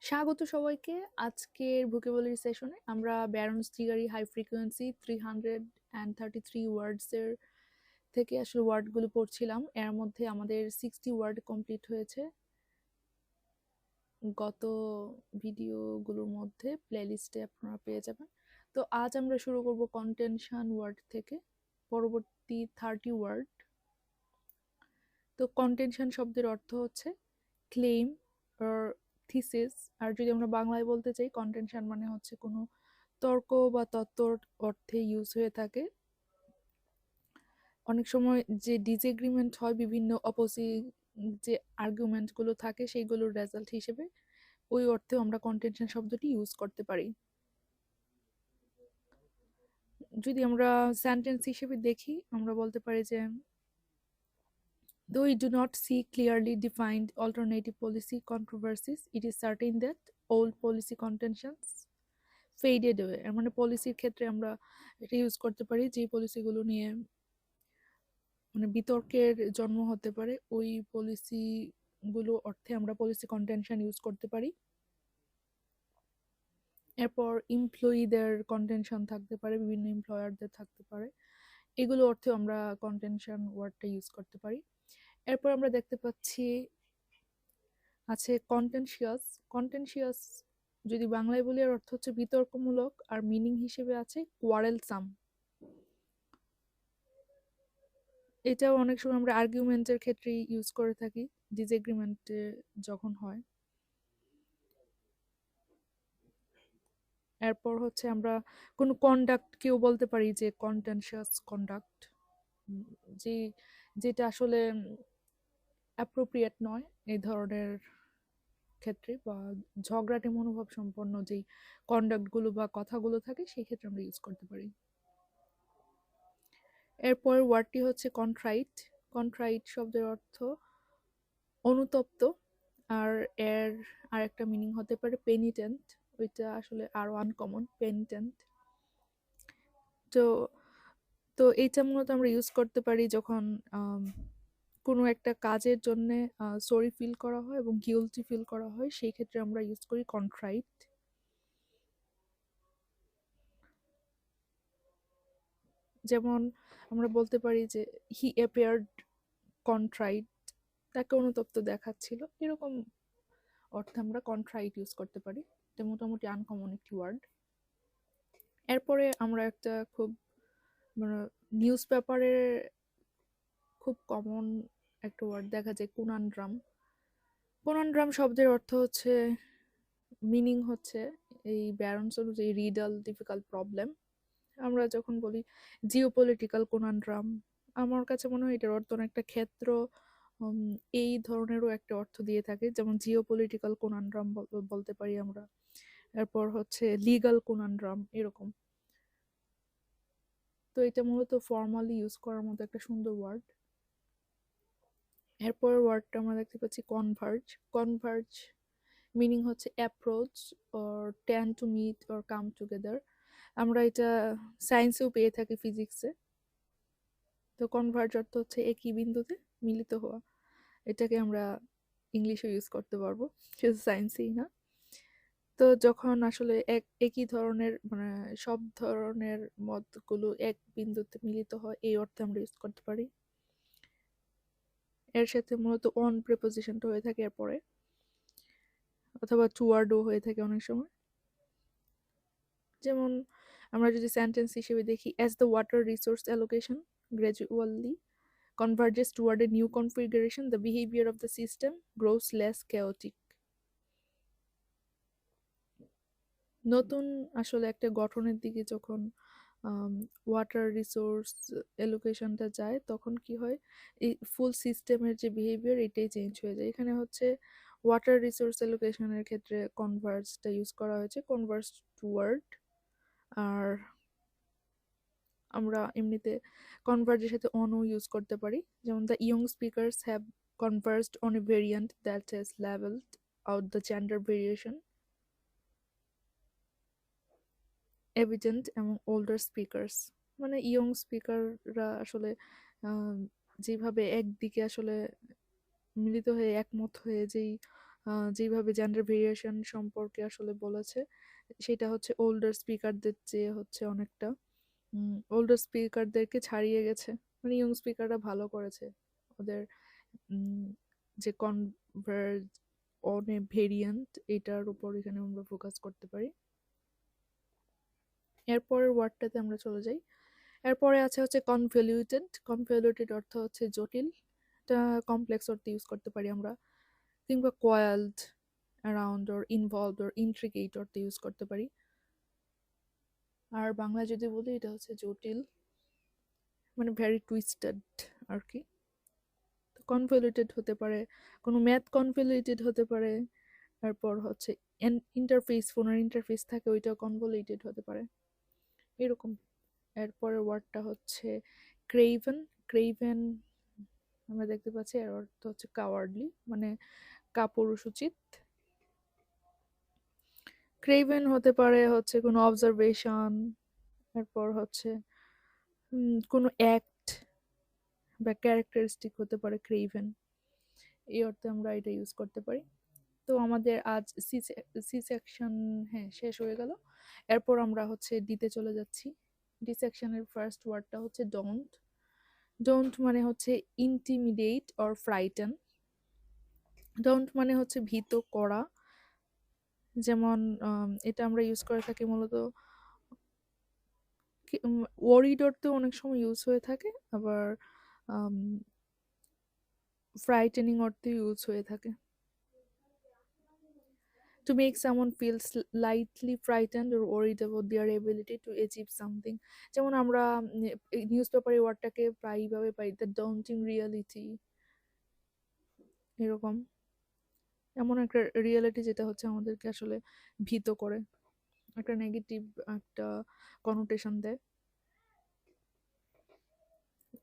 স্বাগত সবাইকে। আজকের ভোকাবুলারি সেশনে আমরা ব্যারনস ডিগারি হাই ফ্রিকোয়েন্সি 333 ওয়ার্ডস এর থেকে আসলে ওয়ার্ডগুলো পড়ছিলাম। এর মধ্যে আমাদের 60 ওয়ার্ড কমপ্লিট হয়েছে গত ভিডিওগুলোর মধ্যে, প্লেলিস্টে আপনারা পেয়ে যাবেন। তো আজ আমরা শুরু করব কন্টেনশন ওয়ার্ড থেকে, পরবর্তী 30 ওয়ার্ড। তো কন্টেনশন শব্দের অর্থ হচ্ছে ক্লেম অর থিসিস। আর যদি আমরা বাংলায় বলতে চাই, কন্টেনশন মানে হচ্ছে কোনো তর্ক বা তত্ত্বর অর্থে ইউজ হয়ে থাকে। অনেক সময় যে ডিসএগ্রিমেন্ট হয়, বিভিন্ন অপোজিং যে আর্গুমেন্টগুলো থাকে সেইগুলোর রেজাল্ট হিসেবে ওই অর্থেও আমরা কন্টেনশন শব্দটি ইউজ করতে পারি। যদি আমরা সেন্টেন্স হিসেবে দেখি, আমরা বলতে পারি যে though we do not see clearly defined alternative policy controversies, it is certain that old policy contentions faded away. এর মানে পলিসির ক্ষেত্রে আমরা এটা ইউজ করতে পারি যে পলিসিগুলো নিয়ে মানে বিতর্কের জন্ম হতে পারে, ওই পলিসিগুলো অর্থে আমরা পলিসি কন্টেনশন ইউজ করতে পারি। এরপর এমপ্লয়িদের কন্টেনশন থাকতে পারে, বিভিন্ন এমপ্লয়ারদের থাকতে পারে, এগুলো অর্থে আমরা কন্টেনশন ওয়ার্ডটা ইউজ করতে পারি। এরপর আমরা দেখতে পাচ্ছি আছে কন্টেনশিয়াস। কন্টেনশিয়াস যদি বাংলায় বলি, এর অর্থ হচ্ছে বিতর্কমূলক, আর মিনিং হিসেবে আছে কোয়ারেলসাম। এটাও অনেক সময় আমরা আর্গুমেন্টের ক্ষেত্রে ইউজ করে থাকি, ডিসএগ্রিমেন্ট যখন হয়। এরপর হচ্ছে আমরা কোনো কন্ডাক্ট কেউ বলতে পারি যে কন্টেনশিয়াস কন্ডাক্ট, যে যেটা আসলে অ্যাপ্রোপ্রিয়েট নয় এই ধরনের ক্ষেত্রে, বা ঝগড়াটে মনোভাব সম্পন্ন যেই কন্ডাক্টগুলো বা কথাগুলো থাকে সেই ক্ষেত্রে আমরা ইউজ করতে পারি। এরপর ওয়ার্ডটি হচ্ছে কন্ট্রাইট। কন্ট্রাইট শব্দের অর্থ অনুতপ্ত, আর এর আরেকটা মিনিং হতে পারে পেনিটেন্ট। ওইটা আসলে আরো আনকমন, পেনিটেন্ট। তো তো এইটা মূলত আমরা ইউজ করতে পারি যখন কোনো একটা কাজের জন্য সরি ফিল করা হয় এবং গিল্টি ফিল করা হয়, সেই ক্ষেত্রে আমরা ইউজ করি কন্ট্রাইট। যেমন আমরা বলতে পারি যে হি অ্যাপিয়ার্ড কন্ট্রাইট, তাকে অনুতপ্ত দেখাচ্ছিল, এরকম অর্থে আমরা কন্ট্রাইট ইউজ করতে পারি। এটা মোটামুটি আনকমন একটি ওয়ার্ড। এরপরে আমরা একটা খুব মানে নিউজ পেপারে খুব কমন একটা ওয়ার্ড দেখা যায়, কুনান্ড্রাম। কুনান্ড্রাম শব্দের অর্থ হচ্ছে, মিনিং হচ্ছে এই ব্যারন্স অনুযায়ী রিডাল, ডিফিকাল্ট প্রবলেম। আমরা যখন বলি জিওপলিটিক্যাল কুনান্ড্রাম, আমার কাছে মনে হয় এটার অর্থ একটা ক্ষেত্র, এই ধরনেরও একটা অর্থ দিয়ে থাকে, যেমন জিওপলিটিক্যাল কুনান্ড্রাম বলতে পারি আমরা। এরপর হচ্ছে লিগাল কুনান্ড্রাম, এরকম। তো এটা মূলত ফর্মালি ইউজ করার মতো একটা সুন্দর ওয়ার্ড। এরপর ওয়ার্ডটা আমরা দেখতে পাচ্ছি কনভার্জ। কনভার্জ মিনিং হচ্ছে approach or tend to meet or come together. আমরা এটা সায়েন্সেও পেয়ে থাকি, ফিজিক্সে। তো কনভার্জ অর্থ হচ্ছে একই বিন্দুতে মিলিত হওয়া। এটাকে আমরা ইংলিশে ইউজ করতে পারবো, শুধু সায়েন্সেই না। তো যখন আসলে একই ধরনের মানে সব ধরনের মতগুলো এক বিন্দুতে মিলিত হয়, এই অর্থে আমরা ইউজ করতে পারি। এর সাথে মূলত অন প্রিপোজিশনটা হয়ে থাকে এরপরে, অথবা টুয়ার্ডও হয়ে থাকে অনেক সময়। যেমন আমরা যদি সেন্টেন্স হিসেবে দেখি, as the water resource allocation gradually converges toward a new configuration, the behavior of the system grows less chaotic. নতুন আসলে একটা গঠনের দিকে যখন ওয়াটার রিসোর্স এলোকেশনটা যায়, তখন কি হয়, এই ফুল সিস্টেমের যে বিহেভিয়ার এটাই চেঞ্জ হয়ে যায়। এখানে হচ্ছে ওয়াটার রিসোর্স এলোকেশনের ক্ষেত্রে কনভার্জটা ইউজ করা হয়েছে, কনভার্জ টুয়ার্ড। আর আমরা এমনিতে কনভার্জের সাথে অনও ইউজ করতে পারি, যেমন the young speakers have converged on a variant that has levelled out the gender variation evident এবং ওল্ডার স্পিকার্স। মানে ইয়ং স্পিকাররা আসলে যেভাবে একদিকে আসলে মিলিত হয়ে একমত হয়ে যেই যেভাবে জেন্ডার ভেরিয়েশন সম্পর্কে আসলে বলেছে, সেটা হচ্ছে ওল্ডার স্পিকারদের চেয়ে হচ্ছে অনেকটা ওল্ডার স্পিকারদেরকে ছাড়িয়ে গেছে, মানে ইয়ং স্পিকাররা ভালো করেছে ওদের যে কনভার্জ অন এ ভেরিয়েন্ট, এটার উপর এখানে আমরা ফোকাস করতে পারি। এরপরের ওয়ার্ডটাতে আমরা চলে যাই। এরপরে আছে হচ্ছে কনভলিউটেড। কনভলিউটেড অর্থ হচ্ছে জটিল, এটা কমপ্লেক্স অর্থে ইউজ করতে পারি আমরা, কিংবা coiled, around or involved or intricate অর্থে ইউজ করতে পারি। আর বাংলা যদি বলি, এটা হচ্ছে জটিল, মানে ভেরি টুইস্টেড আর কি। কনভলিউটেড হতে পারে, কোনো ম্যাথ কনভলিউটেড হতে পারে, তারপর হচ্ছে ইন্টারফেস, ফোনের ইন্টারফেস থাকে ওইটাও কনভলিউটেড হতে পারে, এরকম। এরপরের ওয়ার্ডটা হচ্ছে ক্রেভেন। ক্রেভেন আমরা দেখতে পাচ্ছি এর অর্থ হচ্ছে কাওয়ার্ডলি, মানে কাপুরুষোচিত। ক্রেভেন হতে পারে হচ্ছে কোনো অবজারভেশন, তারপর হচ্ছে কোনো অ্যাক্ট বা ক্যারেক্টারিস্টিক হতে পারে ক্রেভেন, এই অর্থে আমরা এটা ইউজ করতে পারি। তো আমাদের আজ সি সেকশন হ্যাঁ শেষ হয়ে গেল। এরপর আমরা হচ্ছে ডিতে চলে যাচ্ছি। ডি সেকশনের ফার্স্ট ওয়ার্ডটা হচ্ছে ডোন্ট। ডোন্ট মানে হচ্ছে ইন্টিমিডেট অর ফ্রাইটেন। ডোন্ট মানে হচ্ছে ভীত করা, যেমন এটা আমরা ইউজ করে থাকি মূলত ওয়ারিড অর্থে অনেক সময় ইউজ হয়ে থাকে, আবার ফ্রাইটেনিং অর্থে ইউজ হয়ে থাকে। To make someone feel slightly frightened or worried about their ability to achieve something, যেমন আমরা নিউজ পেপারে ওয়ার্ডটাকে প্রায়ভাবে পাই, দ্য ডন্টিং রিয়ালিটি, এরকম এমন একটা রিয়ালিটি যেটা হচ্ছে আমাদেরকে আসলে ভীত করে, একটা নেগেটিভ একটা কনোটেশন দেয়।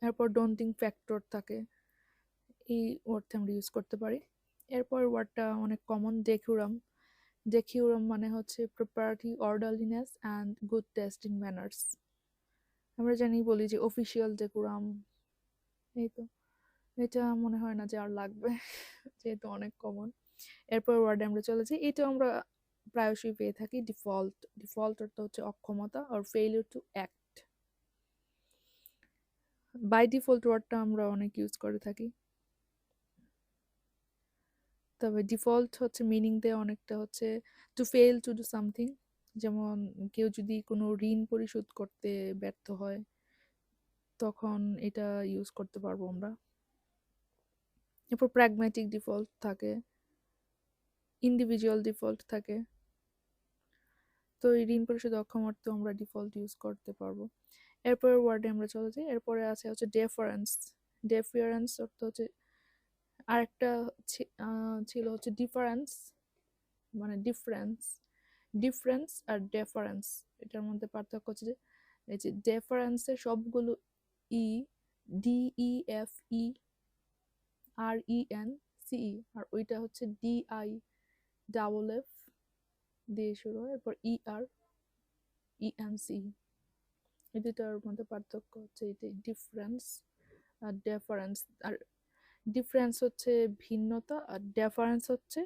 এরপর ডন্টিং ফ্যাক্টর থাকে, এই ওয়ার্ডটা আমরা ইউজ করতে পারি। এরপর ওয়ার্ডটা অনেক কমন, ডেকুরাম। ডেকুরাম মানে হচ্ছে property, orderliness and good taste in manners. আমরা জানি বলি যে অফিসিয়াল ডেকুরাম, এই তো এটা মনে হয় না যে আর লাগবে যেহেতু অনেক কমন। এরপর ওয়ার্ডে আমরা চলে যাই, এটা আমরা প্রায়শই পেয়ে থাকি, ডিফল্ট। ডিফল্ট অর্থ হচ্ছে অক্ষমতা আর failure to act. By default ওয়ার্ডটা আমরা অনেক ইউজ করে থাকি, তবে ডিফল্ট হচ্ছে মিনিং দেয় অনেকটা হচ্ছে to fail to do something, যেমন কেউ যদি কোনো ঋণ পরিশোধ করতে ব্যর্থ হয় তখন এটা ইউজ করতে পারবো আমরা। এরপর প্র্যাগম্যাটিক ডিফল্ট থাকে, ইন্ডিভিজুয়াল ডিফল্ট থাকে, তো এই ঋণ পরিশোধ অক্ষম অর্থে আমরা ডিফল্ট ইউজ করতে পারবো। এরপর ওয়ার্ডে আমরা চলে যাই। এরপরে আছে হচ্ছে ডেফারেন্স। ডেফারেন্স অর্থ হচ্ছে আরেকটা ছিল হচ্ছে ডিফারেন্স, মানে ডিফারেন্স। ডিফারেন্স আর ডেফারেন্স, এটার মধ্যে পার্থক্য হচ্ছে যে এই যে ডেফারেন্সের সবগুলো ই, ডি ই এফ ই আর ই এন সি ই, আর ওইটা হচ্ছে ডি আই ডাবল এফ দিয়ে শুরু হয়, এরপর ই আর ই এন সি। এই দুটার মধ্যে পার্থক্য হচ্ছে এটাই, ডিফারেন্স আর ডেফারেন্স। আর ডিফারেন্স হচ্ছে ভিন্নতা, আর ডেফারেন্স হচ্ছে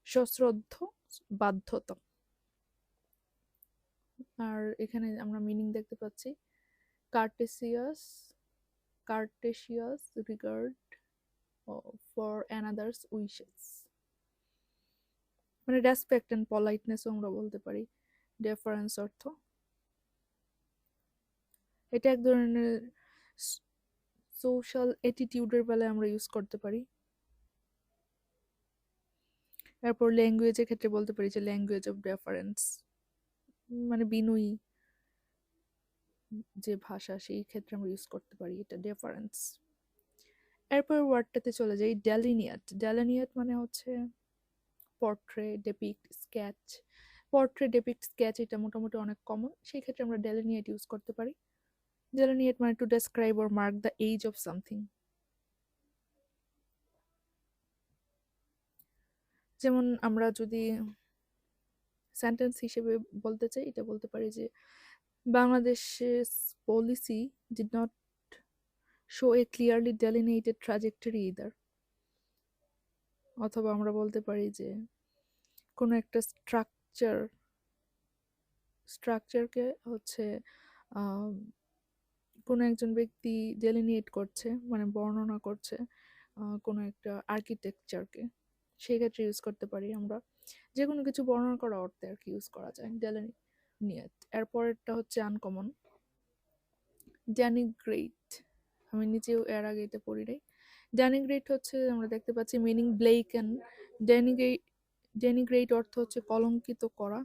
সশ্রদ্ধ বাধ্যতা। আর এখানে আমরা মিনিং দেখতে পাচ্ছি কার্টেসিয়াস, কার্টেসিয়াস রিগার্ড ফর অ্যানাদার্স উইশেস, মানে রেসপেক্ট অ্যান্ড পলাইটনেসও আমরা বলতে পারি ডেফারেন্স অর্থ। এটা এক ধরনের সোশ্যাল অ্যাটিটিউডের বেলায় আমরা ইউজ করতে পারি। এরপর ল্যাঙ্গুয়েজের ক্ষেত্রে বলতে পারি যে ল্যাঙ্গুয়েজ অফ ডেফারেন্স, মানে বিনয়ী যে ভাষা, সেই ক্ষেত্রে আমরা ইউজ করতে পারি এটা ডেফারেন্স। এরপর ওয়ার্ডটাতে চলে যাই, ডেলিনিয়েট। ডেলিনিয়েট মানে হচ্ছে portray, depict, sketch. Portray, depict, sketch এটা মোটামুটি অনেক কমন, সেই ক্ষেত্রে আমরা ডেলিনিয়েট ইউজ করতে পারি। ডেলিনিয়েট মানে to describe or mark the edge of something. যেমন আমরা যদি সেন্টেন্স হিসেবে বলতে চাই, এটা বলতে পারি যে বাংলাদেশের policy did not show a clearly delineated trajectory either. অথবা আমরা বলতে পারি যে কোনো একটা স্ট্রাকচারকে হচ্ছে আম, কোনো একজন ব্যক্তি ডেলিনিয়েট করছে, মানে বর্ণনা করছে কোনো একটা আর্কিটেকচারকে, সেক্ষেত্রে ইউজ করতে পারি আমরা। যে কোনো কিছু বর্ণনা করা অর্থে আর কি ইউজ করা যায় ডেলিনিয়েট। এরপরেরটা হচ্ছে আনকমন, ডেনিগ্রেট। আমি নিজেও এর আগে এটা পড়ি নাই। ডেনিগ্রেট হচ্ছে আমরা দেখতে পাচ্ছি মিনিং ব্লেকেন। ডেনিগ্রেট ডেনিগ্রেট অর্থ হচ্ছে কলঙ্কিত করা।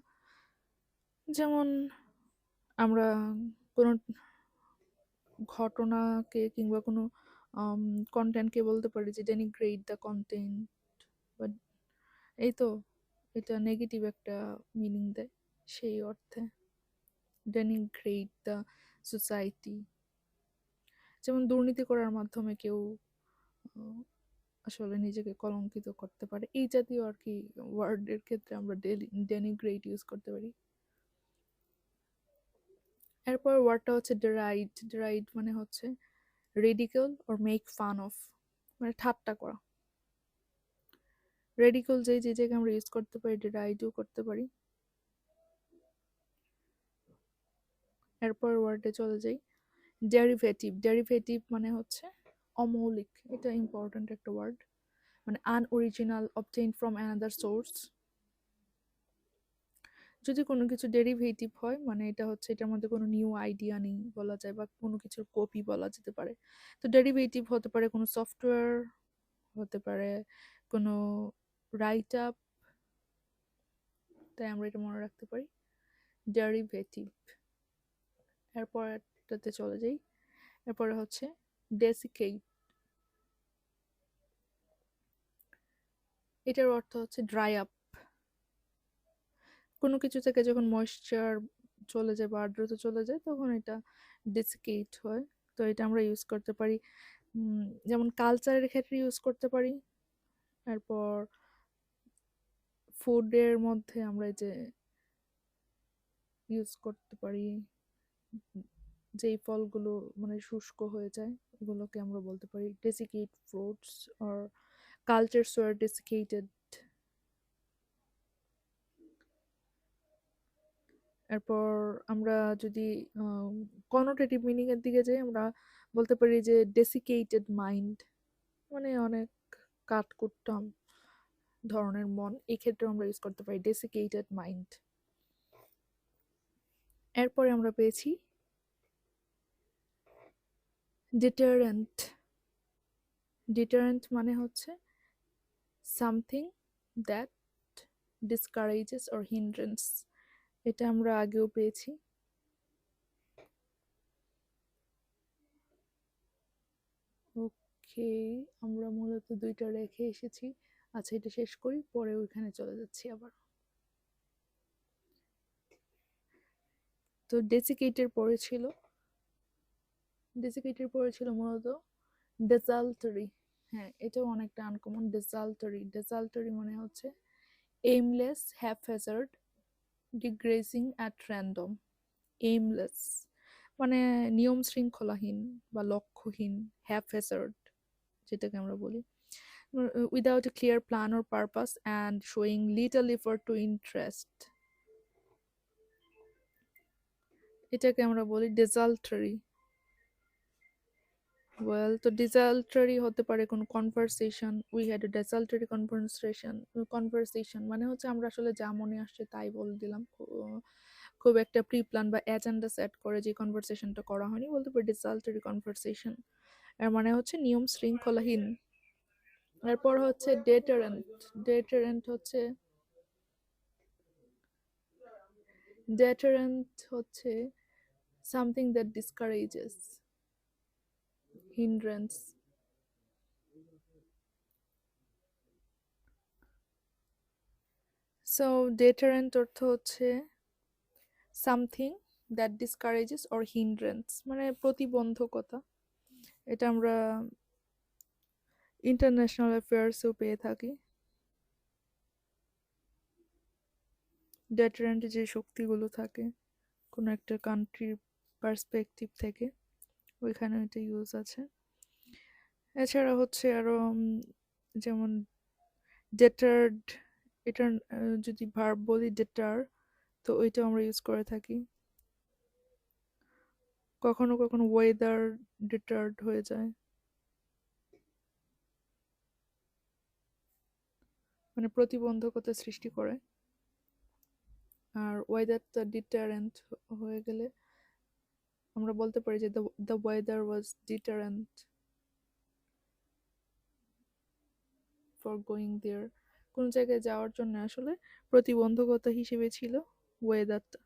যেমন আমরা কোনো ঘটনাকে কিংবা কোনো কন্টেন্টকে বলতে পারি যে ডেনিগ্রেট দ্য কন্টেন্ট, বাট এই তো এটা নেগেটিভ একটা মিনিং দেয় সেই অর্থে। ডেনিগ্রেট দ্য সোসাইটি, যেমন দুর্নীতি করার মাধ্যমে কেউ আসলে নিজেকে কলঙ্কিত করতে পারে, এই জাতীয় আর কি ওয়ার্ডের ক্ষেত্রে আমরা ডেনিগ্রেট ইউজ করতে পারি। এরপর ওয়ার্ডটা হচ্ছে ডেরাইড। ডেরাইড মানে হচ্ছে রেডিকল অর মেক ফান অফ, মানে ঠাট্টা করা। রেডিকল যে জায়গায় আমরা ইউজ করতে পারি, ডেরাইডও করতে পারি। এরপর ওয়ার্ডে চলে যাই, ডেরিভেটিভ। ডেরিভেটিভ মানে হচ্ছে অমৌলিক, এটা ইম্পর্ট্যান্ট একটা ওয়ার্ড, মানে unoriginal, obtained from another source. যদি কোনো কিছু ডেরিভেটিভ হয় মানে এটা হচ্ছে এটার মধ্যে কোনো নিউ আইডিয়া নেই বলা যায়, বা কোনো কিছুর কপি বলা যেতে পারে। তো ডেরিভেটিভ হতে পারে কোনো সফটওয়্যার, হতে পারে কোনো রাইট আপ, তাই আমরা এটা মনে রাখতে পারি ডেরিভেটিভ। এরপরটাতে চলে যাই, এরপরে হচ্ছে ডেসিকেট। এটার অর্থ হচ্ছে ড্রাই আপ। কোনো কিছু থেকে যখন ময়েশ্চার চলে যায় বা আর্দ্রতা চলে যায় তখন এটা ডেসিকেট হয়। তো এটা আমরা ইউজ করতে পারি যেমন কালচারের ক্ষেত্রে ইউজ করতে পারি। এরপর ফুডের মধ্যে আমরা যে ইউজ করতে পারি, যেই ফলগুলো মানে শুষ্ক হয়ে যায় এগুলোকে আমরা বলতে পারি desiccate fruits or cultures were desiccated. এরপর আমরা যদি কনোটেটিভ মিনিং এর দিকে যাই আমরা বলতে পারি যে ডেসিকেটেড মাইন্ড, মানে অনেক কাঠকুট্টাম ধরনের মন, এই ক্ষেত্রে আমরা ইউজ করতে পারি ডেসিকেটেড মাইন্ড। এরপরে আমরা পেয়েছি ডিটারেন্ট। ডিটারেন্ট মানে হচ্ছে সামথিং দ্যাট ডিসকারেজেস অর হিন্ড্রেন্স, এটা আমরা আগেও পেয়েছি। ওকে, আমরা মূলত দুইটা রেখে এসেছি। আচ্ছা, এটা শেষ করি, পরে ওইখানে চলে যাচ্ছি আবার। তো ডেসিকেটের পরে ছিল মূলত ডেসাল্টারি। হ্যাঁ, এটাও অনেকটা আনকমন। ডেসাল্টারি মানে হচ্ছে এইমলেস, হ্যাফহ্যাজার্ড, ডিগ্রেসিং অ্যাট র্যান্ডম। এইমলেস মানে নিয়ম শৃঙ্খলাহীন বা লক্ষ্যহীন। হ্যাফহ্যাজার্ড যেটাকে আমরা বলি without a clear plan or purpose and showing little effort to interest, এটাকে আমরা বলি ডেসাল্টারি। ওয়েল, তো ডিসাল্টারি হতে পারে কোনো conversation, we had a desultory conversation মানে হচ্ছে আমরা আসলে যা মনে আসছে তাই বলে দিলাম, খুব একটা প্রি প্ল্যান বা এজেন্ডা সেট করে যে কনভারসেশনটা করা হয়নি, বলতে পারে ডিসাল্টারি কনভারসেশন। এর মানে হচ্ছে নিয়ম শৃঙ্খলাহীন। এরপর হচ্ছে ডেটারেন্ট। ডেটারেন্ট হচ্ছে something that ডিসকারেজেস, hindrance. So deterrent অর্থ হচ্ছে সামথিং দ্যাট ডিসকারেজেস অর হিন্ড্রেন্স, মানে প্রতিবন্ধকতা। এটা আমরা ইন্টারন্যাশনাল অ্যাফেয়ার্সেও পেয়ে থাকি। ডেটারেন্ট যে শক্তিগুলো থাকে কোনো একটা কান্ট্রির পার্সপেক্টিভ থেকে, ওইখানে এটা ইউজ আছে। এছাড়া হচ্ছে আরো যেমন ডেটার্ড, এটা যদি ভার্ব বলি ডেটার, তো ওইটা আমরা ইউজ করে থাকি। কখনো কখনো ওয়েদার ডিটার্ড হয়ে যায়, মানে প্রতিবন্ধকতা সৃষ্টি করে। আর ওয়েদারটা ডিটারেন্ট হয়ে গেলে আমরা বলতে পারি যে the weather was deterrent for going there. কোন জায়গায় যাওয়ার জন্য আসলে প্রতিবন্ধকতা হিসেবে ছিল ওয়েদারটা।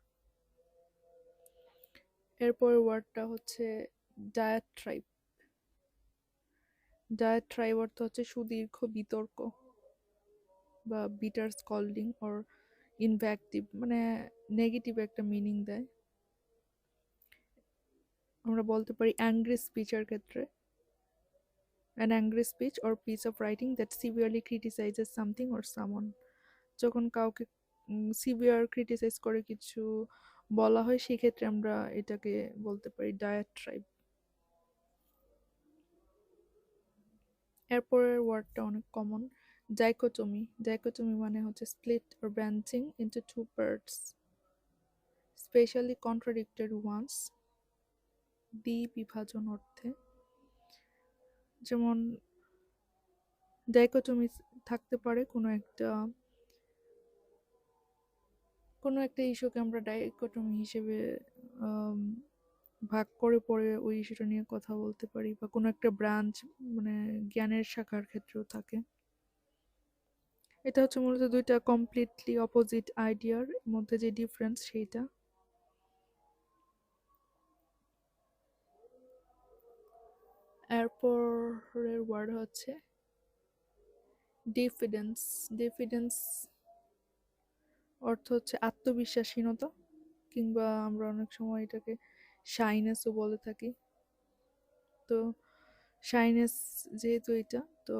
এরপর ওয়ার্ডটা হচ্ছে ডায়াট্রাইব। ডায়াট্রাইব অর্থ হচ্ছে সুদীর্ঘ বিতর্ক বা বিটার স্কল্ডিং অর ইনভ্যাক্টিভ, মানে নেগেটিভ একটা মিনিং দেয়। আমরা বলতে পারি অ্যাংরি স্পিচের ক্ষেত্রে an angry speech or piece of writing that severely criticizes something or someone। যখন কাউকে সিভিয়ার ক্রিটিসাইজ করে কিছু বলা হয় সেক্ষেত্রে আমরা এটাকে বলতে পারি ডায়াট্রাইব। এরপরের ওয়ার্ডটা অনেক কমন, ডাইকোটমি। ডাইকোটমি মানে হচ্ছে split or branching into two parts, spatially contradicted ones, বিভাজন অর্থে। যেমন ডাইকোটমি থাকতে পারে কোনো একটা ইস্যুকে আমরা ডাইকোটমি হিসেবে ভাগ করে পরে ওই ইস্যুটা নিয়ে কথা বলতে পারি, বা কোনো একটা ব্রাঞ্চ মানে জ্ঞানের শাখার ক্ষেত্রেও থাকে। এটা হচ্ছে মূলত দুইটা কমপ্লিটলি অপোজিট আইডিয়ার মধ্যে যে ডিফারেন্স সেইটা। এরপরের ওয়ার্ড হচ্ছে ডিফিডেন্স। ডিফিডেন্স অর্থ হচ্ছে আত্মবিশ্বাসহীনতা, কিংবা আমরা অনেক সময় এটাকে শাইনেসও বলে থাকি। তো শাইনেস যেহেতু এটা, তো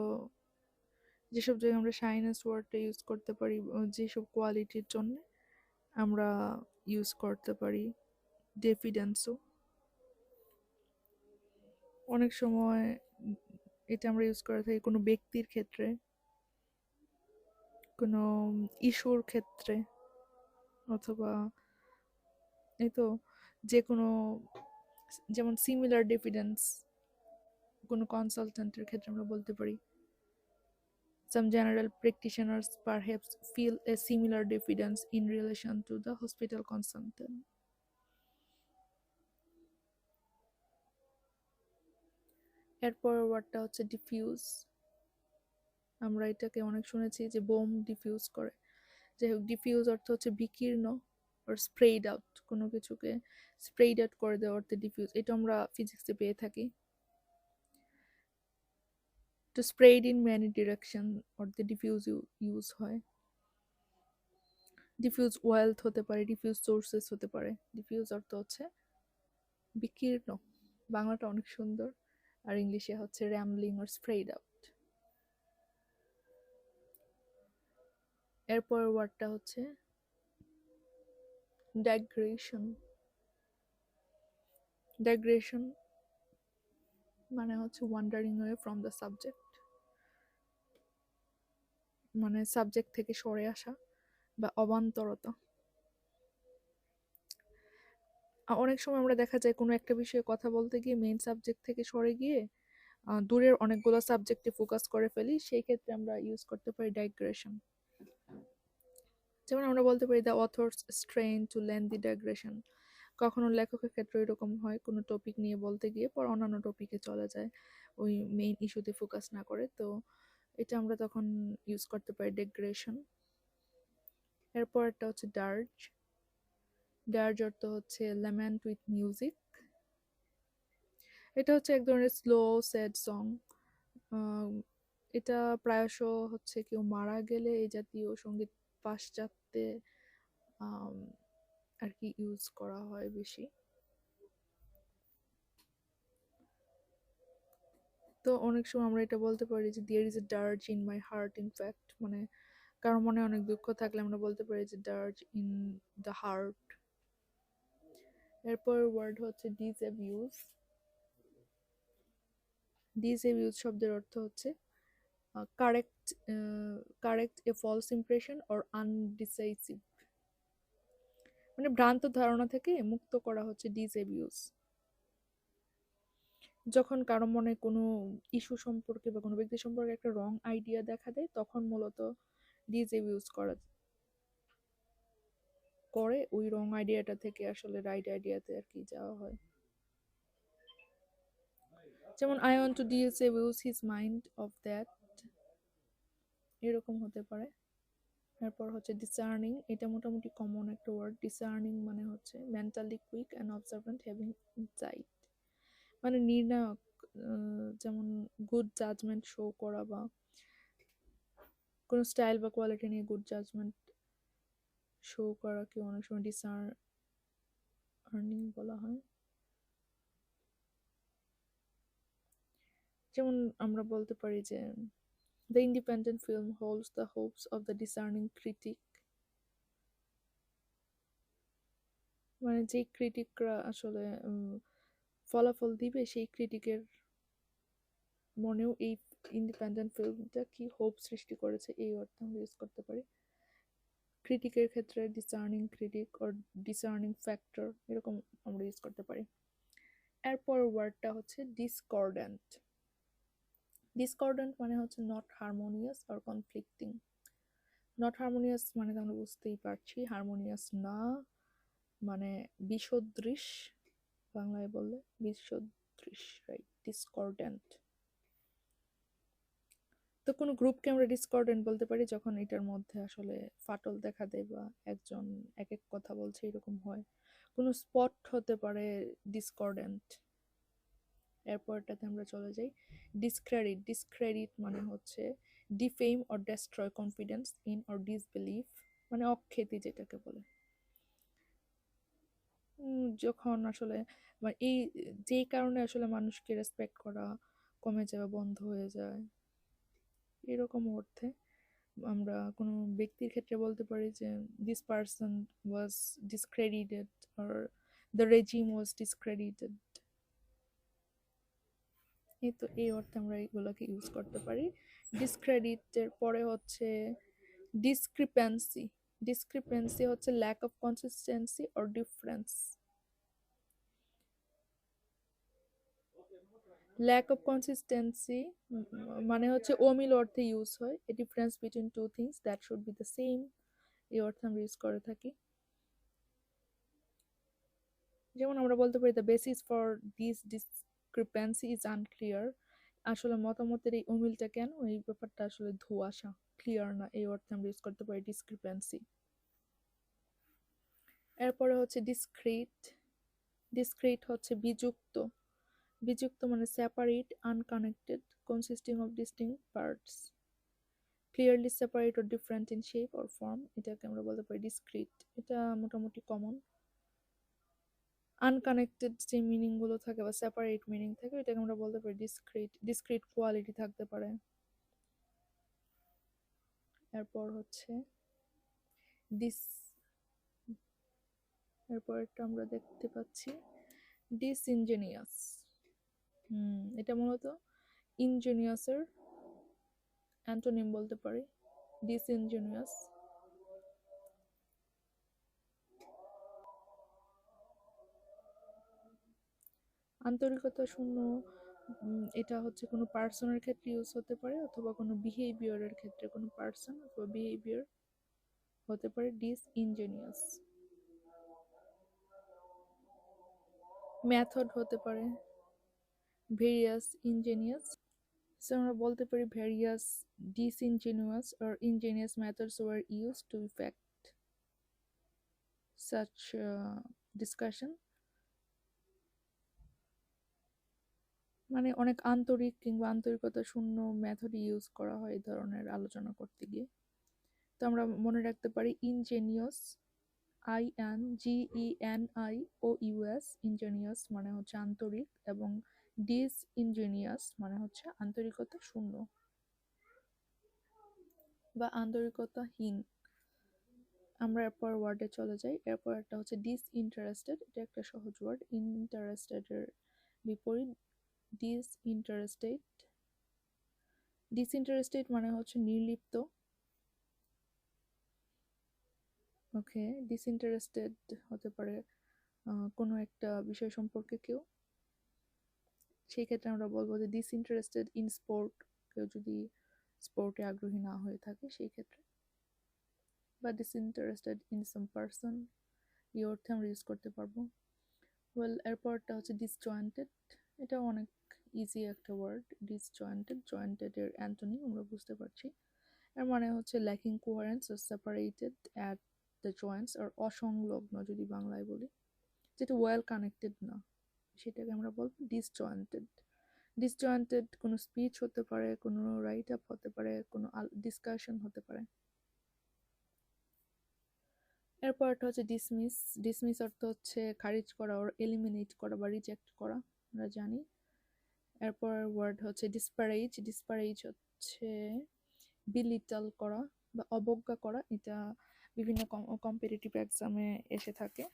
যেসব জায়গায় আমরা শাইনেস ওয়ার্ডটা ইউজ করতে পারি যেসব কোয়ালিটির জন্য আমরা ইউজ করতে পারি ডেফিডেন্সও। অনেক সময় এটা আমরা ইউজ করে থাকি কোনো ব্যক্তির ক্ষেত্রে, কোনো ইস্যুর ক্ষেত্রে, অথবা এই তো যে কোনো, যেমন সিমিলার ডেফিডেন্স কোনো কনসালটেন্টের ক্ষেত্রে আমরা বলতে পারি some general practitioners perhaps feel a similar diffidence in relation to the hospital consultant। এরপর ওয়ার্ডটা হচ্ছে ডিফিউজ। আমরা এটাকে অনেক শুনেছি যে বোম ডিফিউজ করে। যাই হোক, ডিফিউজ অর্থ হচ্ছে বিকীর্ণ or স্প্রেড আউট, কোনো কিছুকে স্প্রেড আউট করে দেওয়া অর্থে ডিফিউজ। এটা আমরা ফিজিক্সে পেয়ে থাকি। To spread in many direction অর্থে ডিফিউজ ইউজ হয়। ডিফিউজ ওয়েলথ হতে পারে, ডিফিউজ সোর্সেস হতে পারে। ডিফিউজ অর্থ হচ্ছে বিকীর্ণ। বাংলাটা অনেক সুন্দর, আর ইংলিশে হচ্ছে র্যামলিং or স্প্রেড আউট। এরপর ওয়ার্ডটা হচ্ছে ডাইগ্রেশন। ডাইগ্রেশন মানে হচ্ছে wandering away from the subject, মানে সাবজেক্ট থেকে সরে আসা বা অবান্তরতা। অনেক সময় আমরা দেখা যায় কোনো একটা বিষয়ে কথা বলতে গিয়ে মেইন সাবজেক্ট থেকে সরে গিয়ে দূরের অনেকগুলো সাবজেক্টে ফোকাস করে ফেলি, সেই ক্ষেত্রে আমরা ইউজ করতে পারি ডাইগ্রেশন। যেমন আমরা বলতে পারি the author's strain to lengthy digression. কখনো লেখকের ক্ষেত্রে এরকম হয়, কোনো টপিক নিয়ে বলতে গিয়ে পর অন্যান্য টপিকে চলে যায়, ওই মেইন ইস্যুতে ফোকাস না করে। তো এটা আমরা তখন ইউজ করতে পারি ডাইগ্রেশন। এরপর একটা হচ্ছে ডার্জ। ডার্জ অর্থ হচ্ছে ল্যামেন্ট উইথ মিউজিক। এটা হচ্ছে এক ধরনের স্লো স্যাড সং। এটা প্রায়শ হচ্ছে কেউ মারা গেলে এই জাতীয় সঙ্গীত পাশ্চাত্যে আর কি ইউজ করা হয় বেশি। তো অনেক সময় আমরা এটা বলতে পারি যে there is a dirge in my heart in fact, মানে কারো মনে অনেক দুঃখ থাকলে আমরা বলতে পারি যে ডার্জ ইন দ্য হার্ট। এরপর ওয়ার্ড হচ্ছে ডিসঅ্যাবিউজ। ডিসঅ্যাবিউজ শব্দের অর্থ হচ্ছে correct correct a false impression or undecisive, মানে ভ্রান্ত ধারণা থেকে মুক্ত করা হচ্ছে ডিসএবিউজ। যখন কারো মনে কোনো ইস্যু সম্পর্কে বা কোনো ব্যক্তি সম্পর্কে একটা রং আইডিয়া দেখা দেয়, তখন মূলত ডিসএবিউজ করে ওই রং আইডিয়াটা থেকে আসলে রাইট আইডিয়াতে আর কি যাওয়া হয়। যেমন I want to disabuse his mind of that, এরকম হতে পারে। তারপর হচ্ছে ডিসার্নিং, এটা মোটামুটি কমন একটা ওয়ার্ড। ডিসার্নিং মানে হচ্ছে mentally quick and অবজারভেন্ট having insight, মানে নির্ণায়ক, যেমন গুড জাজমেন্ট শো করা বা কোনো স্টাইল বা কোয়ালিটি নিয়ে গুড জাজমেন্ট শো করাকে অনেক সময় ডিসার্নিং বলা হয়। যেমন আমরা বলতে পারি যে the independent film holds the hopes of the discerning critic, মানে যে ক্রিটিকরা আসলে ফলাফল দিবে সেই ক্রিটিকের মনেও এই ইন্ডিপেন্ডেন্ট ফিল্মটা কি হোপ সৃষ্টি করেছে, এই অর্থে আমরা ইউজ করতে পারি। ক্রিটিকের ক্ষেত্রে ডিসার্নিং ক্রিটিক অর ডিসার্নিং ফ্যাক্টর, এরকম আমরা ইউজ করতে পারি। এরপর ওয়ার্ডটা হচ্ছে ডিসকর্ডেন্ট। ডিসকর্ডেন্ট মানে হচ্ছে not harmonious or conflicting. Not harmonious মানে তো আমরা বুঝতেই পারছি, হারমোনিয়াস না মানে বিষদৃশ, বাংলায় বললে বিষদৃশ, রাইট, ডিসকর্ডেন্ট। তো কোনো গ্রুপকে আমরা ডিসকর্ডেন্ট বলতে পারি যখন এটার মধ্যে আসলে ফাটল দেখা দেয় বা একজন এক এক কথা বলছে এরকম হয়। কোনো স্পট হতে পারে ডিসকর্ডেন্ট। এরপরটাতে আমরা চলে যাই ডিসক্রেডিট। ডিসক্রেডিট মানে হচ্ছে defame or destroy confidence in or disbelief, মানে অখ্যাতি যেটাকে বলে। যখন আসলে এই যেই কারণে আসলে মানুষকে রেসপেক্ট করা কমে যায় বা বন্ধ হয়ে যায়, এরকম অর্থে আমরা কোনো ব্যক্তির ক্ষেত্রে বলতে পারি যে this person was discredited or the regime was discredited. এই তো এই অর্থে আমরা এগুলোকে ইউজ করতে পারি। ডিসক্রেডিটের পরে হচ্ছে ডিসক্রিপেন্সি। ডিসক্রিপেন্সি হচ্ছে lack of consistency or difference. Lack of consistency মানে হচ্ছে অমিল অর্থে ইউজ হয়। A difference between two things that should be the same, এই অর্থে আমরা ইউজ করে থাকি। যেমন আমরা বলতে পারি the basis for this discrepancy is unclear, আসলে মতামতের এই অমিলটা কেন, এই ব্যাপারটা আসলে ধোঁয়াশা, ক্লিয়ার না, এই অর্থে আমরা ইউজ করতে পারি ডিসক্রিপেন্সি। এরপরে হচ্ছে ডিসক্রিট। ডিসক্রিট হচ্ছে বিযুক্ত। বিযুক্ত মানে separate, unconnected, consisting of distinct parts, clearly separate or different in shape or form, এটাকে আমরা বলতে পারি ডিসক্রিট। এটা মোটামুটি কমন। আনকানেক্টেড যে মিনিং গুলো থাকে বা সেপারেট মিনিং থাকে, এটাকে আমরা বলতে পারি ডিসক্রিট। ডিসক্রিট কোয়ালিটি থাকতে পারে। এরপর হচ্ছে ডিস, এরপরটা আমরা দেখতে পাচ্ছি ডিসইনজেনিয়াস। এটা মূলত ইনজেনিয়াসের অ্যান্টোনিম বলতে পারি, ডিসইনজেনিয়াস। আন্তরিকতা শূন্য, এটা হচ্ছে কোনো পার্সনের ক্ষেত্রে ইউজ হতে পারে অথবা কোনো বিহেভিয়ারের ক্ষেত্রে, কোনো পার্সন অথবা বিহেভিয়ার হতে পারে ডিসইনজেনিয়াস। মেথড হতে পারে ভেরিয়াস ইনজেনিয়াস। সো আমরা বলতে পারি various disingenuous or ingenious methods were used to effect such discussion, মানে অনেক আন্তরিক কিংবা আন্তরিকতা শূন্য মেথড ইউজ করা হয় এই ধরনের আলোচনা করতে গিয়ে। তো আমরা মনে রাখতে পারি ইনজেনিয়াস, INGENIOUS, ইনজেনিয়াস মানে হচ্ছে আন্তরিক, এবং ডিসইনজেনিয়াস মানে হচ্ছে আন্তরিকতা শূন্য বা আন্তরিকতাহীন। আমরা এরপর ওয়ার্ডে চলে যাই। এরপর একটা হচ্ছে ডিসইন্টারেস্টেড, এটা একটা সহজ ওয়ার্ড। ইন্টারেস্টেডের বিপরীত ডিসইন্টারেস্টেড। ডিসইন্টারেস্টেড মানে হচ্ছে নির্লিপ্ত। ওকে, ডিসইন্টারেস্টেড হতে পারে কোনো একটা বিষয় সম্পর্কে কেউ, সেই ক্ষেত্রে আমরা বলবো যে ডিসইন্টারেস্টেড ইন স্পোর্ট, কেউ যদি স্পোর্টে আগ্রহী না হয়ে থাকে সেই ক্ষেত্রে, বা ডিসইন্টারেস্টেড ইন সাম পারসন, এই অর্থে আমরা ইউজ করতে পারবো। ওয়েল, এরপরটা হচ্ছে ডিসজয়েন্টেড। এটা অনেক ইজি একটা ওয়ার্ড, ডিসজয়েন্টেড। জয়েন্টেড এর অ্যান্টোনি আমরা বুঝতে পারছি, এর মানে হচ্ছে ল্যাকিং কোয়ারেন্স আর সেপারেটেড অ্যাট দ্য জয়েন্টস, আর অসংলগ্ন যদি বাংলায় বলি, যেটা ওয়েল কানেক্টেড না, সেটাকে আমরা বলবো ডিসজয়েন্টেড। ডিসজয়েন্টেড কোনো স্পিচ হতে পারে, কোনো রাইট আপ হতে পারে, কোনো ডিসকাশন হতে পারে। এরপরটা হচ্ছে ডিসমিস। ডিসমিস অর্থ হচ্ছে খারিজ করা, ওর এলিমিনেট করা বা রিজেক্ট করা, আমরা জানি। এরপর ওয়ার্ড হচ্ছে ডিসপারেজ। ডিসপারেজ হচ্ছে বিলিটাল করা বা অবজ্ঞা করা, এটা বিভিন্ন কম্পিটিটিভ এক্সামে এসে থাকে।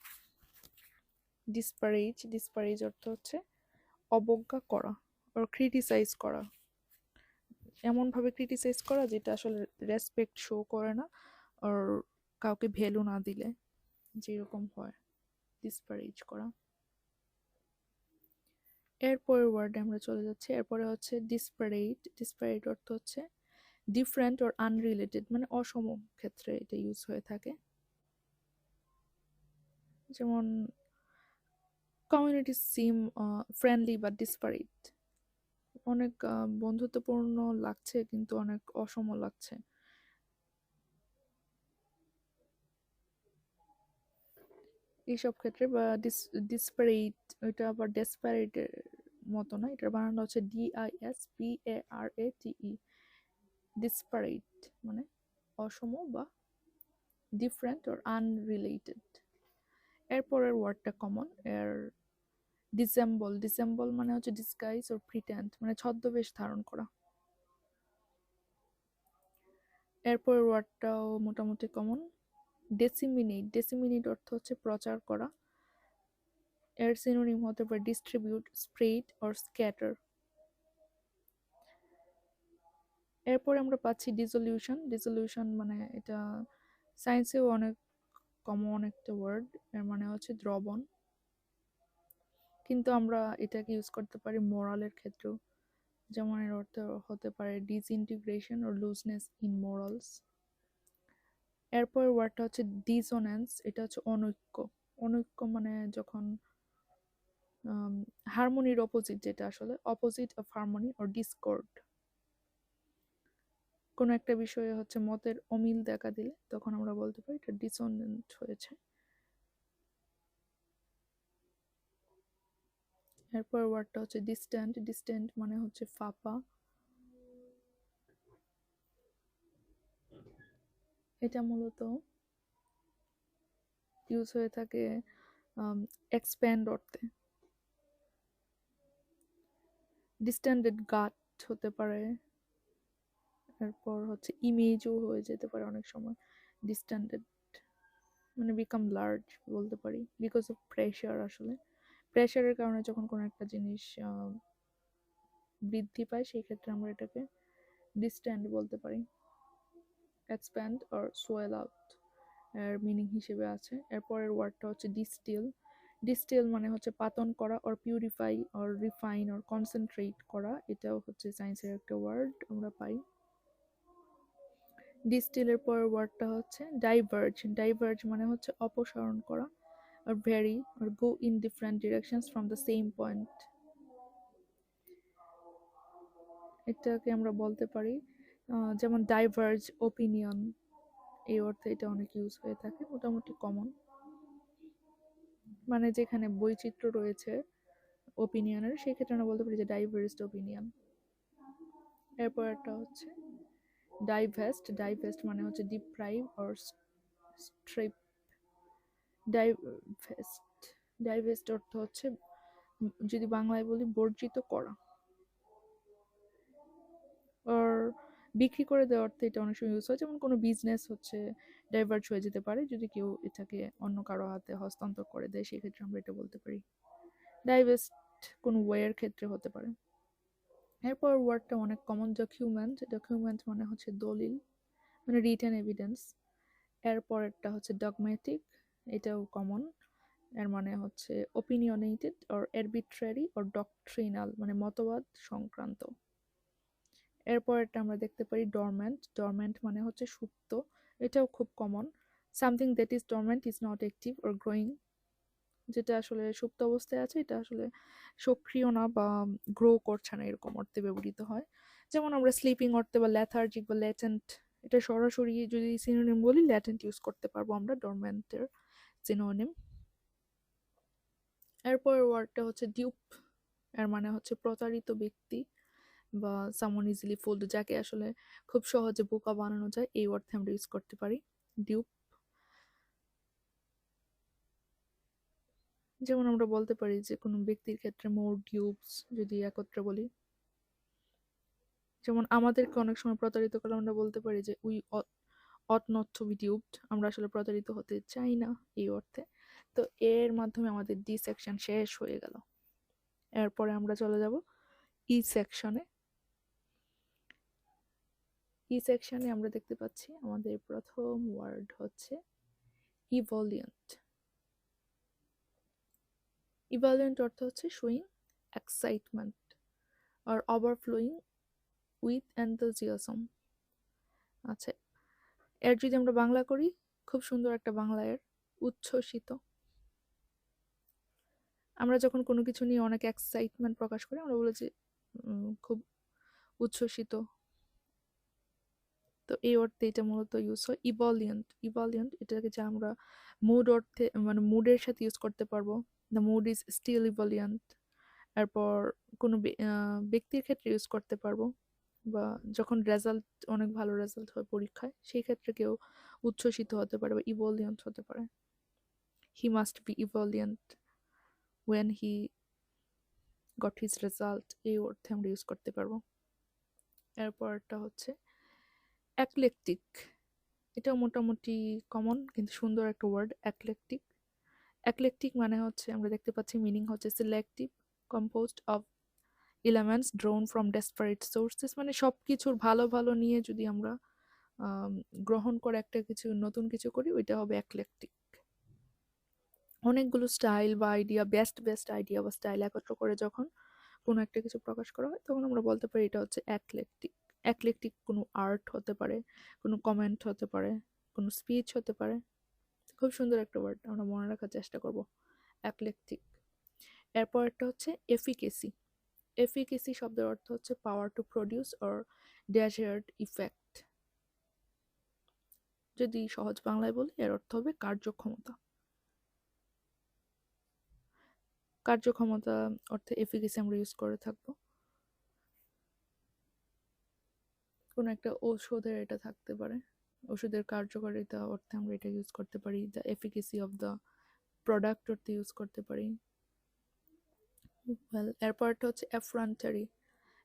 ডিসপারেজ, ডিসপারেজ অর্থ হচ্ছে অবজ্ঞা করা, ওর ক্রিটিসাইজ করা, এমনভাবে ক্রিটিসাইজ করা যেটা আসলে রেসপেক্ট শো করে না, আর কাউকে ভ্যালু না দিলে যেরকম হয়, ডিসপারেজ করা। এরপরের ওয়ার্ডে আমরা চলে যাচ্ছি। এরপরে হচ্ছে ডিসপারেট। ডিসপারেট অর্থ হচ্ছে ডিফারেন্ট অর আনরিলেটেড, মানে অসম ক্ষেত্রে এটা ইউজ হয়ে থাকে। যেমন কমিউনিটি সিম ফ্রেন্ডলি বা ডিসপারেট, অনেক বন্ধুত্বপূর্ণ লাগছে কিন্তু অনেক অসম লাগছে। এইসব ক্ষেত্রে, বা ডিসপারেট, এটা আবার ডেসপারেটের মতো না, এটার বানানটা হচ্ছে DISPARATE, ডিসপারেট মানে অসম বা ডিফারেন্ট অর আনরিলেটেড। এরপরের ওয়ার্ডটা কমন, এর ডিসেম্বল। ডিসেম্বল মানে হচ্ছে ডিসগাইজ অর প্রিটেন্ড, মানে ছদ্মবেশ ধারণ করা। এরপরের ওয়ার্ডটাও মোটামুটি কমন, ডেসিমিনেট। ডেসিমিনেট অর্থ হচ্ছে প্রচার করা, এর সিনোনিম হতে পারে ডিস্ট্রিবিউট, স্প্রেড অর স্ক্যাটার। এরপরে আমরা পাচ্ছি ডিসলিউশন। ডিসলিউশন মানে এটা সায়েন্সেও অনেক কমন একটা ওয়ার্ড, এর মানে হচ্ছে দ্রবণ, কিন্তু আমরা এটাকে ইউজ করতে পারি মোরালের ক্ষেত্রেও, যেমন এর অর্থ হতে পারে disintegration or looseness in morals. এরপর ওয়ার্ডটা হচ্ছে ডিসোনেন্স। এটা হচ্ছে অনৈক্য। অনৈক্য মানে যখন হারমোনির অপোজিট, যেটা আসলে opposite of harmony or Discord, কোনো একটা বিষয়ে হচ্ছে মতের অমিল দেখা দিলে তখন আমরা বলতে পারি এটা ডিসোনেন্ট হয়েছে। এরপর ওয়ার্ডটা হচ্ছে ডিস্ট্যান্ট। ডিস্ট্যান্ট মানে হচ্ছে ফাঁপা, এটা মূলত ইউজ হয়ে থাকে এক্সপ্যান্ড অর্থে। ডিস্ট্যান্ডেড গাট হতে পারে, এরপর হচ্ছে ইমেজও হয়ে যেতে পারে অনেক সময়। ডিস্ট্যান্ডেড মানে বিকাম লার্জ বলতে পারি, বিকজ অফ প্রেশার। আসলে প্রেশারের কারণে যখন কোনো একটা জিনিস বৃদ্ধি পায় সেই ক্ষেত্রে আমরা এটাকে ডিস্ট্যান্ড বলতে পারি। এক্সপ্যান্ড অর সোয়েল আউট এর মিনিং হিসেবে আছে। এরপরের ওয়ার্ডটা হচ্ছে ডিস্টিল। ডিস্টিল মানে হচ্ছে পাতন করা, or purify or refine or concentrate করা, এটাও হচ্ছে সায়েন্সের একটা ওয়ার্ড আমরা পাই। ডিস্টিলের পরের ওয়ার্ডটা হচ্ছে ডাইভার্জ। ডাইভার্জ মানে হচ্ছে অপসারণ করা, আর vary or go in different directions from the same point, এটাকে আমরা বলতে পারি যেমন ডাইভার্জ ওপিনিয়ন, এই অর্থে এটা অনেক ইউজ হয়ে থাকে, মোটামুটি কমন, মানে যেখানে বৈচিত্র্য রয়েছে ওপিনিয়নের সেই ক্ষেত্রে আমরা বলতে পারি যে ডাইভার্সড ওপিনিয়ন। এরপর একটা হচ্ছে ডাইভেস্ট। ডাইভেস্ট মানে হচ্ছে ডিপ্রাইভ অর স্ট্রিপ। ডাইভেস্ট, ডাইভেস্ট অর্থ হচ্ছে যদি বাংলায় বলি বর্জিত করা, আর বিক্রি করে দেওয়ার অর্থে এটা অনেক সময় ইউজ হয়, যেমন কোনো বিজনেস হচ্ছে ডাইভার্ট হয়ে যেতে পারে যদি কেউ এটাকে অন্য কারো হাতে হস্তান্তর করে দেয়, সেক্ষেত্রে আমরা এটা বলতে পারি। ডাইভেস্ট কোনো ওয়ের ক্ষেত্রে হতে পারে। এরপর ওয়ার্ডটা অনেক কমন, ডকুমেন্ট। ডকুমেন্ট মানে হচ্ছে দলিল, মানে রিটেন এভিডেন্স। এরপরেরটা হচ্ছে ডগমেটিক, এটাও কমন, এর মানে হচ্ছে ওপিনিয়নেটেড অর আরবিট্রারি অর ডক্ট্রিনাল, মানে মতবাদ সংক্রান্ত। এরপরেরটা আমরা দেখতে পারি ডরম্যান্ট। ডরম্যান্ট মানে হচ্ছে সুপ্ত, এটাও খুব common. Something that is dormant is not active or growing, যেটা আসলে সুপ্ত অবস্থায় আছে, এটা আসলে সক্রিয় না বা গ্রো করছে না, এরকম অর্থে ব্যবহৃত হয়। যেমন আমরা স্লিপিং অর্থে বা ল্যাথার্জিক বা ল্যাটেন্ট, এটা সরাসরি যদি সিনোনিম বলি ল্যাটেন্ট ইউজ করতে পারবো আমরা ডরম্যান্টের সিনোনিম। এরপর ওয়ার্ডটা হচ্ছে ডিউপ, এর মানে হচ্ছে প্রতারিত ব্যক্তি বা সামন ইজিলি ফুলড, যাকে আসলে খুব সহজে বোকা বানানো যায়, এই অর্থে আমরা ইউজ করতে পারি ডিউপ। যেমন আমরা বলতে পারি যে কোনো ব্যক্তির ক্ষেত্রে মোর ডিউপস যদি একত্রে বলি, যেমন আমাদেরকে অনেক সময় প্রতারিত করলে আমরা বলতে পারি যে we ought not to be duped, আমরা আসলে প্রতারিত হতে চাই না, এই অর্থে। তো এর মাধ্যমে আমাদের ডি সেকশন শেষ হয়ে গেল। এরপরে আমরা চলে যাব ই সেকশনে। ই সেকশনে আমরা দেখতে পাচ্ছি আমাদের প্রথম ওয়ার্ড হচ্ছে ইভলিয়েন্ট। ইভলিয়েন্ট অর্থ হচ্ছে শোয়িং এক্সাইটমেন্ট আর ওভারফ্লোয়িং উইথ এনথুজিয়াজম। আচ্ছা, এর যদি আমরা বাংলা করি, খুব সুন্দর একটা বাংলা এর, উচ্ছ্বসিত। আমরা যখন কোনো কিছু নিয়ে অনেক এক্সাইটমেন্ট প্রকাশ করি, আমরা বলি যে খুব উচ্ছ্বসিত। তো এই অর্থে এটা মূলত ইউজ হয়। ইভলিয়েন্ট, ইভলিয়েন্ট এটাকে যে আমরা মুড অর্থে, মানে মুডের সাথে ইউজ করতে পারবো, দ্য মুড ইজ স্টিল ইভলিয়েন্ট। এরপর কোনো ব্যক্তির ক্ষেত্রে ইউজ করতে পারবো, বা যখন রেজাল্ট, অনেক ভালো রেজাল্ট হয় পরীক্ষায়, সেই ক্ষেত্রে কেউ উচ্ছ্বসিত হতে পারে বা ইভলিয়েন্ট হতে পারে। He must be ebullient when he got his result, এই অর্থে আমরা ইউজ করতে পারবো। এরপরটা হচ্ছে অ্যাকলেকটিক, এটাও মোটামুটি কমন কিন্তু সুন্দর একটা ওয়ার্ড, অ্যাকলেকটিক। অ্যাকলেকটিক মানে হচ্ছে আমরা দেখতে পাচ্ছি মিনিং হচ্ছে selective, composed of elements drone from desperate sources, মানে সব কিছুর ভালো ভালো নিয়ে যদি আমরা গ্রহণ করে একটা কিছু নতুন কিছু করি, ওইটা হবে অ্যাকলেকটিক। অনেকগুলো স্টাইল বা আইডিয়া, বেস্ট বেস্ট আইডিয়া বা স্টাইল একত্র করে যখন কোনো একটা কিছু প্রকাশ করা হয়, তখন আমরা বলতে পারি এটা হচ্ছে অ্যাকলেকটিক। অ্যাকলেকটিক কোনো আর্ট হতে পারে, কোনো কমেন্ট হতে পারে, কোনো স্পিচ হতে পারে। খুব সুন্দর একটা ওয়ার্ড, আমরা মনে রাখার চেষ্টা করব, অ্যাকলেকটিক। এরপর একটা হচ্ছে এফিকেসি। এফিকেসি শব্দের অর্থ হচ্ছে power to produce or desired effect. যদি সহজ বাংলায় বলি, এর অর্থ হবে কার্যক্ষমতা। কার্যক্ষমতা অর্থে এফিকেসি আমরা ইউজ করে থাকবো। কোনো একটা ঔষধের এটা থাকতে পারে, ওষুধের কার্যকারিতা অর্থে আমরা এটা ইউজ করতে পারি, the efficacy of the product অর্থে ইউজ করতে পারি। এরপরটা হচ্ছে অ্যাফ্রন্টারি।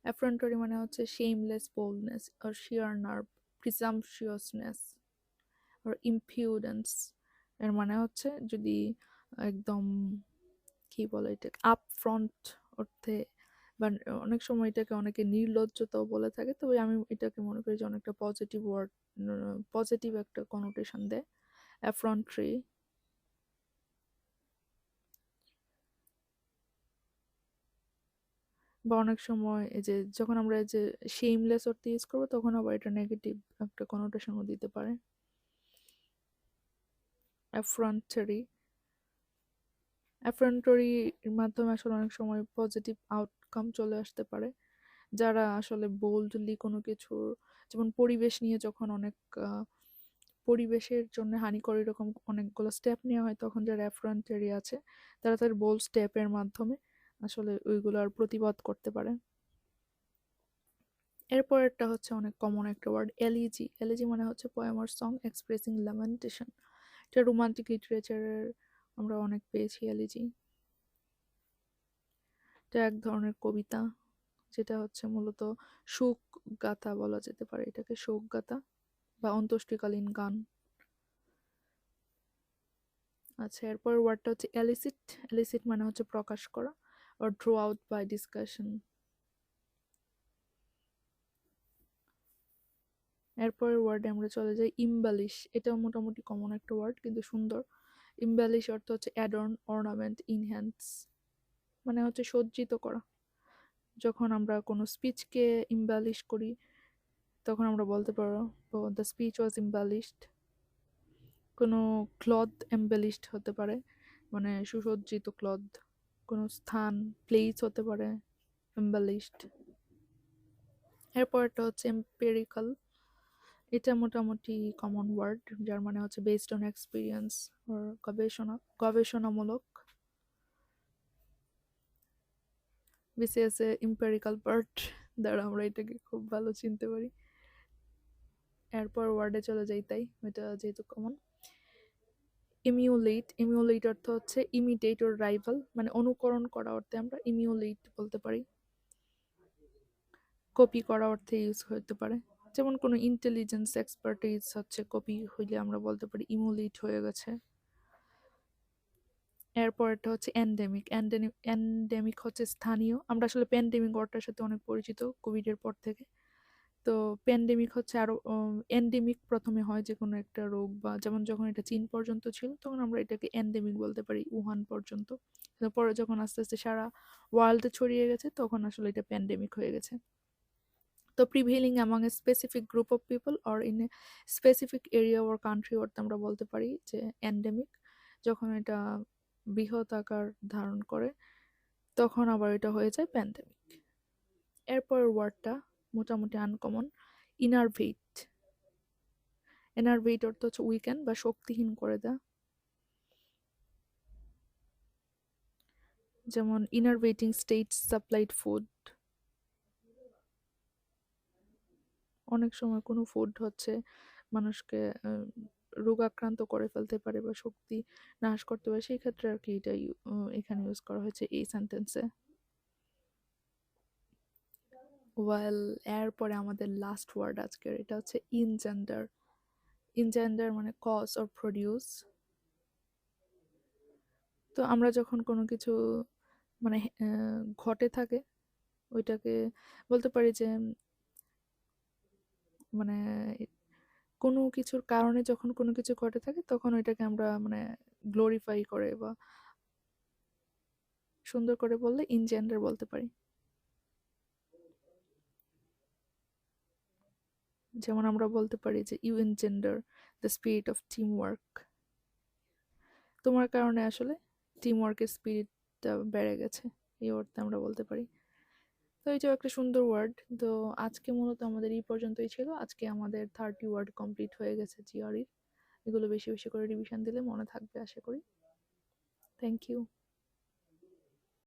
অ্যাফ্রন্টারি মানে হচ্ছে shameless boldness or sheer nerve, presumptuousness আর ইম্পিউডেন্স। এর মানে হচ্ছে যদি একদম কি বলে এটা, আপ ফ্রন্ট অর্থে, বা অনেক সময় এটাকে অনেকে নির্লজ্জতাও বলে থাকে, তবে আমি এটাকে মনে করি যে অনেকটা পজিটিভ ওয়ার্ড, পজিটিভ একটা কনোটেশন দেয় অ্যাফ্রন্ট্রি। বা অনেক সময় এই যে যখন আমরা এই যে শেমলেস অর্থে ইউজ করবো, তখন আবার এটা নেগেটিভ একটা কনোটেশনও দিতে পারে। অ্যাফ্রন্টারি, অ্যাফ্রন্টরির মাধ্যমে আসলে অনেক সময় পজিটিভ আউটকাম চলে আসতে পারে। যারা আসলে বোল্ডলি কোনো কিছুর, যেমন পরিবেশ নিয়ে যখন অনেক পরিবেশের জন্য হানিকর এরকম অনেকগুলো স্টেপ নেওয়া হয়, তখন যারা অ্যাফ্রন্টারি আছে তারা তাদের বোল্ড স্টেপের মাধ্যমে আসলে ওইগুলোর প্রতিবাদ করতে পারে। এরপরেরটা হচ্ছে অনেক কমন একটা ওয়ার্ড, এলিজি। এলিজি মানে হচ্ছে poem or song expressing lamentation. এটা রোমান্টিক লিটারেচারের আমরা অনেক পেয়েছি এলিজি। এটা এক ধরনের কবিতা, যেটা হচ্ছে মূলত শোক গাথা বলা যেতে পারে এটাকে, শোক গাথা বা অন্ত্যেষ্টিকালীন গান। আচ্ছা, এরপর ওয়ার্ডটা হচ্ছে এলিসিট। এলিসিট মানে হচ্ছে প্রকাশ করা, or draw out by discussion. এরপরের ওয়ার্ডে আমরা চলে যাই ইমবালিশ। এটাও মোটামুটি কমন একটা ওয়ার্ড, কিন্তু সুন্দর। ইমবালিশ অর্থ হচ্ছে অ্যাডর্ন, অর্নামেন্ট, ইনহ্যান্স, মানে হচ্ছে সজ্জিত করা। যখন আমরা কোনো স্পিচকে ইমবালিশ করি তখন আমরা বলতে পারো দ্য স্পিচ ওয়াজ ইমবালিশড। কোনো ক্লথ এমবেলিশড হতে পারে, মানে সুসজ্জিত ক্লথ। কোনো স্থান, প্লেস হতে পারে এমবেলিশড। এরপরটা হচ্ছে এম্পেরিক্যাল। এটা মোটামুটি কমন ওয়ার্ড, যার মানে হচ্ছে বেসড অন এক্সপিরিয়েন্স, গবেষণামূলক। বিসিএস এ এম্পেরিক্যাল পার্ট দ্বারা আমরা এটাকে খুব ভালো চিনতে পারি। এরপর ওয়ার্ডে চলে যাই, তাই এটা যেহেতু কমন। ইমিউলেট অর্থ হচ্ছে ইমিটেট ওর রাইভাল, মানে অনুকরণ করা অর্থে আমরা ইমিউলেট বলতে পারি। কপি করা অর্থে ইউজ হতে পারে, যেমন কোনো ইন্টেলিজেন্স এক্সপার্টিজ হচ্ছে কপি হইলে আমরা বলতে পারি ইমুলেট হয়ে গেছে। এরপর এটা হচ্ছে এন্ডেমিক। এন্ডেমিক হচ্ছে স্থানীয়। আমরা আসলে প্যান্ডেমিক ওয়ার্ডটার সাথে অনেক পরিচিত কোভিডের পর থেকে। তো প্যান্ডেমিক হচ্ছে আরো এন্ডেমিক প্রথমে হয় যে কোনো একটা রোগ, বা যেমন যখন এটা চীন পর্যন্ত ছিল তখন আমরা এটাকে এন্ডেমিক বলতে পারি, উহান পর্যন্ত। পরে যখন আস্তে আস্তে সারা ওয়ার্ল্ডে ছড়িয়ে গেছে তখন আসলে এটা প্যান্ডেমিক হয়ে গেছে। তো prevailing among a specific group of people or in a specific area or country অর্থে আমরা বলতে পারি যে এন্ডেমিক। যখন এটা বৃহৎ আকার ধারণ করে তখন আবার এটা হয়ে যায় প্যান্ডেমিক। এরপর ওয়ার্ডটা মোটামুটি আনকমন, ইনারভেট। এনারভেট অর্থ হচ্ছে উইকেন বা শক্তিহীন করে দেয়া। যেমন ইনারভেটিং স্টেট সাপ্লাইড ফুড। অনেক সময় কোনো ফুড হচ্ছে মানুষকে রোগাক্রান্ত করে ফেলতে পারে বা শক্তি নাশ করতে পারে, সেই ক্ষেত্রে আর কি এটা এখানে ইউজ করা হয়েছে এই সেন্টেন্সে। ওয়েল, এরপরে আমাদের লাস্ট ওয়ার্ড আজকের, এটা হচ্ছে ইনজেন্ডার। ইনজেন্ডার মানে কজ অর প্রডিউস। তো আমরা যখন কোনো কিছু মানে ঘটে থাকে ওইটাকে বলতে পারি যে মানে কোনো কিছুর কারণে যখন কোনো কিছু ঘটে থাকে তখন ওইটাকে আমরা মানে গ্লোরিফাই করে বা সুন্দর করে বললে ইনজেন্ডার বলতে পারি। যেমন আমরা বলতে পারি যে you engender the spirit of team work. তোমার কারণে আসলে টিম ওয়ার্কের স্পিরিটটা বেড়ে গেছে, এই অর্থে আমরা বলতে পারি। তো এটাও একটা সুন্দর ওয়ার্ড। তো আজকে মূলত আমাদের এই পর্যন্তই ছিল। আজকে আমাদের 30 ওয়ার্ড কমপ্লিট হয়ে গেছে জিআরইর। এগুলো বেশি বেশি করে রিভিশন দিলে মনে থাকবে আশা করি। Thank you.